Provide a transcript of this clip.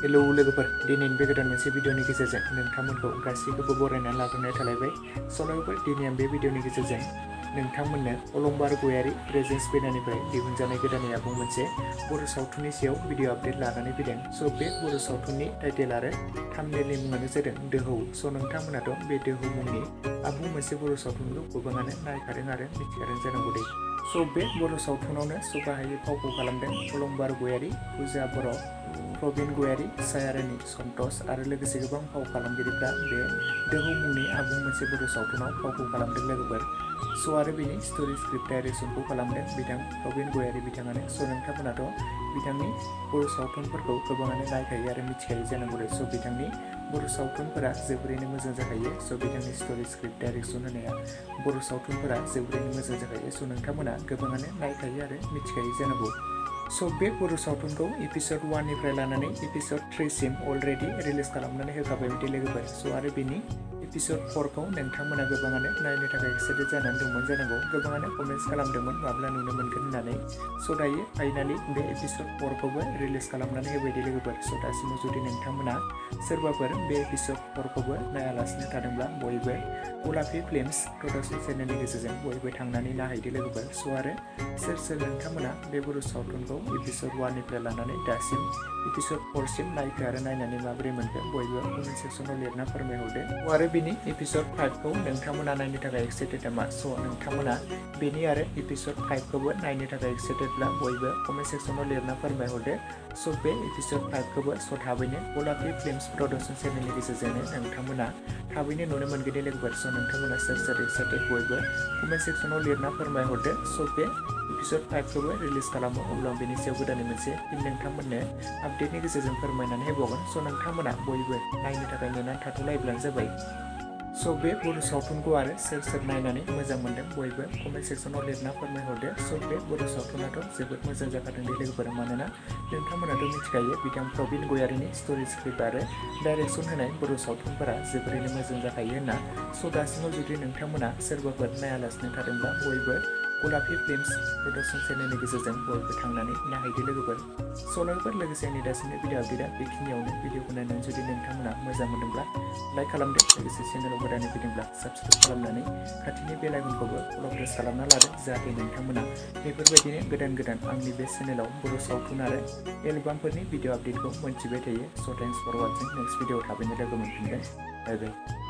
Hello लोगोफोर, दिनैनि बे गोदान मोनसे भिडिअनि गेजेरजों नोंथांमोनखौ गासैखौबो बरायनानै लाग्रोनाय थालायबाय। लोगोफोर, दिनै आं बे भिडिअनि गेजेरजों नोंथांमोननो अलंबार गयारि प्रेजेन्स बेनारनिफ्राय दिहुनजानाय गोदानै आबुं मोनसे बर' सावथुननि सायाव भिडिअ आपडेट लानानै फैदों। बे बर' सावथुननि टाइटेल आरो थाम्बनेलनि मुङानो जादों दोहौ। नोंथांमोनाथ' बे दोहौ मुंनि आबुं मोनसे बर' सावथुनखौ गोबाङानो नायखादों आरो मिथिखादों जानांगौ दे। बे बर' सावथुनावनो गाहायै फावखौ खालामदों अलंबार गयारि, फुजा बर', प्रबिन गयारि, सायारानि सन्तोष आरो लोगोसे गोबां फाव खालामगिरिफ्रा बे दोहौ मुंनि आबुं मोनसे बर' सावथुनाव फावखौ खालामदों लोगोफोर। आरो बेनि स्ट'रि स्क्रिप्ट डाइरेक्सनखौ खालामदों बिथां प्रबिन गयारि बिथाङानो। नोंथांमोनाथ' बिथांनि बर' सावथुनफोरखौ गोबाङानो नायखायो आरो मिथिखायो जानांगौ दे। बिथांनि बर' सावथुनफोरा जोबोरैनो मोजां जाखायो। बिथांनि स्ट'रि स्क्रिप्ट डाइरेक्सन होनाया बर' सावथुनफोरा जोबोरैनो मोजां जाखायो। नोंथांमोना गोबाङानो नायखायो आरो मिथिखायो जानांगौ। बे बर' सावथुनखौ एपिसड 1 निफ्राय लानानै एपिसड 3 सिम अलरेडि रिलिज खालामनानै होखाबाय बिदि लोगोफोर। आरो बेनि एपिसड 4 खौ नोंथांमोना गोबाङानो नायनो थाखाय एक्साइटेड जानानै दंमोन जानांगौ। गोबाङानो कमेन्ट्स खालामदोंमोन माब्ला नुनो मोनगोन होननानै। दायो फाइनालि बे एपिसड 4 खौबो रिलिज खालामनानै होबाय दे लोगोफोर। दासिमाव जुदि नोंथांमोना सोरबाफोर बे एपिसड 4 खौबो नायालासिनो थादोंब्ला बयबो गलापि फिल्म्स प्रडाक्सन चेनेलनि गेजेरजों बयबो थांनानै नायहैदो लोगोफोर। आरो सोर नोंथांमोना बे बर' सावथुनखौ एपिसड 1 निफ्राय लानानै दासिम एपिसड 4 सिम नायखो आरो नायनानै माबोरै मोनखो बयबो कमेन्ट सेक्सनाव लिरना फोरमायहरदो। आरो बेनि एपिसड 5 खौ नोंथांमोना नायनो थाखाय एक्साइटेड नामा? नोंथांमोना बेनि आरो एपिसड 5 खौबो नायनो थाखाय एक्साइटेडब्ला बयबो कमेन्ट सेक्सनाव लिरना फोरमायहरदो। बे एपिसड 5 खौबो थाबैनो गलापि फिल्म्स प्रडाक्सन चेनेलनि गेजेरजोंनो नोंथांमोना थाबैनो नुनो मोनगोन लोगोफोर। नोंथांमोना सोर एक्साइटेड बयबो कमेन्ट सेक्सनाव लिरना फोरमायहरदो। बे एपिसड 5 खौबो रिलिज खालामो अब्ला बेनि सायाव गोदानै मोनसे फिन नोंथांमोननो आपडेटनि गेजेरजों फोरमायनानै होबावगोन। नोंथांमोना बयबो नायनो थाखाय नेनानै थाथ'लायब्लानो जाबाय। बे बर' सावथुनखौ आरो सोर नायनानै मोजां मोनदों बयबो कमेन्ट सेक्सनाव लिरना फोरमायहरदो। बे बर' सावथुनाथ' जोबोद मोजां जाखादों दे लोगोफोर। मानोना नोंथांमोनाथ' मिथिखायो बिथां प्रबिन गयारिनि स्ट'रि स्क्रिप्ट आरो डाइरेक्सन होनाय बर' सावथुनफोरा जोबोरैनो मोजां जाखायो होनना। दासिमाव जुदि नोंथांमोना सोरबाफोर नायालासिनो थादोंब्ला बयबो गलापि फिल्म्स प्रडाक्सन चेनेलनि गेजेरजों बयबो थांनानै नायहैदो लोगोफोर। लोगोफोर, लोगोसे आंनि दासिमनि भिडिअ आपडेटआ बेखिनियावनो। भिडिअखौ नायनानै जुदि नोंथांमोना मोजां मोनदोंब्ला लाइक खालामदो। लोगोसे चेनेलाव गोदानै फैदोंब्ला साबस्क्राइब खालामनानै खाथिनि बेल आइकनखौबो अल प्रेस खालामना लादो, जाहाथे नोंथांमोना बेफोरबायदिनो गोदान आंनि बे चेनेलाव बर' सावथुन आरो एलबामफोरनि भिडिअ आपडेटखौ मोनथिबाय थायो। Thanks for watching. Next video थाबैनो लोगो मोनफिनगोन। बाय बाय।